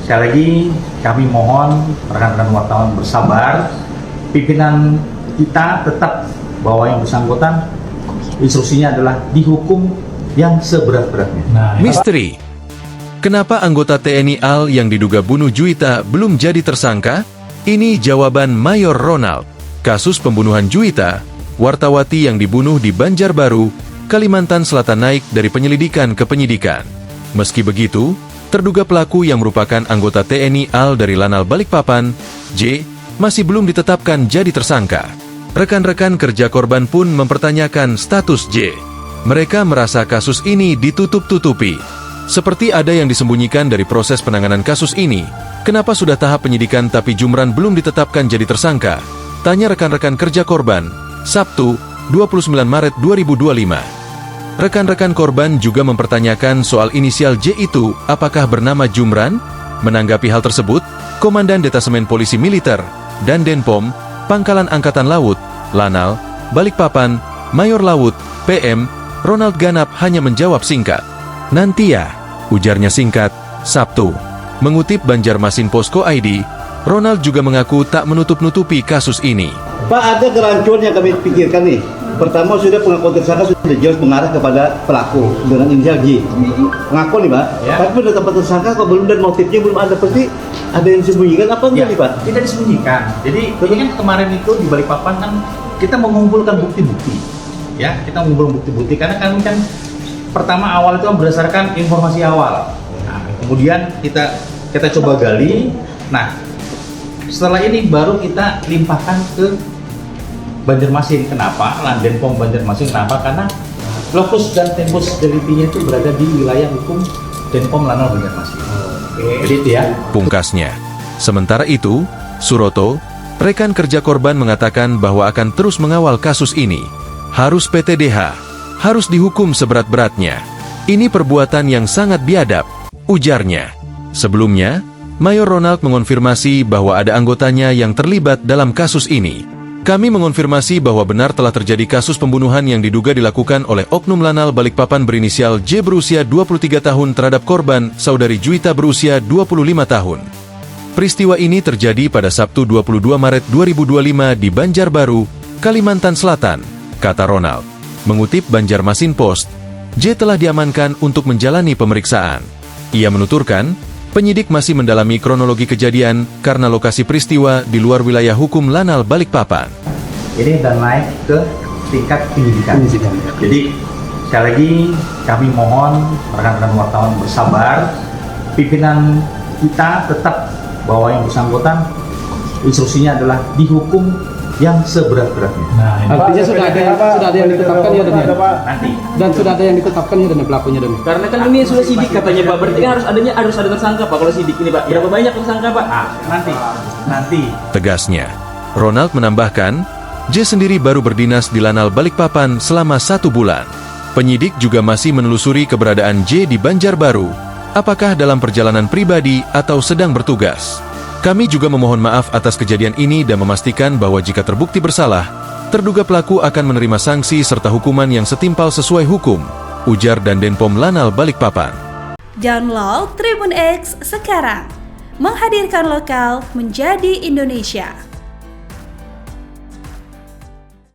sekali lagi kami mohon rekan-rekan wartawan bersabar. Pimpinan kita tetap bahwa yang bersangkutan instruksinya adalah dihukum yang seberat-beratnya. Misteri. Kenapa anggota TNI AL yang diduga bunuh Juwita belum jadi tersangka? Ini jawaban Mayor Ronald. Kasus pembunuhan Juwita, wartawati yang dibunuh di Banjarbaru, Kalimantan Selatan naik dari penyelidikan ke penyidikan. Meski begitu, terduga pelaku yang merupakan anggota TNI AL dari Lanal Balikpapan, J, masih belum ditetapkan jadi tersangka. Rekan-rekan kerja korban pun mempertanyakan status J. Mereka merasa kasus ini ditutup-tutupi. Seperti ada yang disembunyikan dari proses penanganan kasus ini. Kenapa sudah tahap penyidikan tapi Jumran belum ditetapkan jadi tersangka? Tanya rekan-rekan kerja korban, Sabtu, 29 Maret 2025. Rekan-rekan korban juga mempertanyakan soal inisial J itu apakah bernama Jumran? Menanggapi hal tersebut, Komandan Detasemen Polisi Militer dan Denpom, Pangkalan Angkatan Laut, Lanal, Balikpapan, Mayor Laut, PM, Ronald Ganap hanya menjawab singkat. Nanti ya, ujarnya singkat, Sabtu. Mengutip Banjarmasin Posko ID, Ronald juga mengaku tak menutup-nutupi kasus ini. Pak, ada kerancuan yang kami pikirkan nih. Pertama, sudah pengakuan tersangka sudah jelas mengarah kepada pelaku dengan inisial J. Pengakuan nih Pak, ya. Tapi penetapan tersangka kok belum dan motifnya belum ada. Pasti ada yang disembunyikan apa enggak nih Pak? Tidak disembunyikan. Jadi ini kan kemarin itu di Balikpapan kan kita mengumpulkan bukti-bukti. Ya, kita mengumpulkan bukti-bukti karena kami kan pertama awal itu berdasarkan informasi awal. Nah, kemudian kita coba gali. Nah, setelah ini baru kita limpahkan ke Banjarmasin. Kenapa? Denpom Banjarmasin. Kenapa? Karena lokus dan tempus deliktinya itu berada di wilayah hukum Denpom Lanal Banjarmasin. Jadi itu ya. Pungkasnya. Sementara itu, Suroto, rekan kerja korban mengatakan bahwa akan terus mengawal kasus ini. Harus PTDH, harus dihukum seberat-beratnya. Ini perbuatan yang sangat biadab, ujarnya. Sebelumnya, Mayor Ronald mengonfirmasi bahwa ada anggotanya yang terlibat dalam kasus ini. Kami mengonfirmasi bahwa benar telah terjadi kasus pembunuhan yang diduga dilakukan oleh Oknum Lanal Balikpapan berinisial J berusia 23 tahun terhadap korban, saudari Juwita berusia 25 tahun. Peristiwa ini terjadi pada Sabtu 22 Maret 2025 di Banjarbaru, Kalimantan Selatan, kata Ronald. Mengutip Banjarmasin Post, J telah diamankan untuk menjalani pemeriksaan. Ia menuturkan, penyidik masih mendalami kronologi kejadian karena lokasi peristiwa di luar wilayah hukum Lanal Balikpapan. Ini dan naik ke tingkat penyidikan. Jadi sekali lagi kami mohon rekan-rekan wartawan bersabar. Pimpinan kita tetap bahwa yang bersangkutan instruksinya adalah dihukum yang seberat-beratnya. Artinya sudah ada yang ditetapkan ya dan nanti. Dan sudah ada yang ditetapkan ya dan pelakunya dan. Karena kan ini sudah sidik katanya Pak, berarti kan harus ada tersangka Pak kalau sidik ini Pak. Berapa banyak tersangka Pak? Nanti. Tegasnya, Ronald menambahkan, J sendiri baru berdinas di Lanal Balikpapan selama 1 bulan. Penyidik juga masih menelusuri keberadaan J di Banjarbaru, apakah dalam perjalanan pribadi atau sedang bertugas. Kami juga memohon maaf atas kejadian ini dan memastikan bahwa jika terbukti bersalah, terduga pelaku akan menerima sanksi serta hukuman yang setimpal sesuai hukum, ujar dan Denpom Lanal Balikpapan. Download Tribun X sekarang, menghadirkan lokal menjadi Indonesia.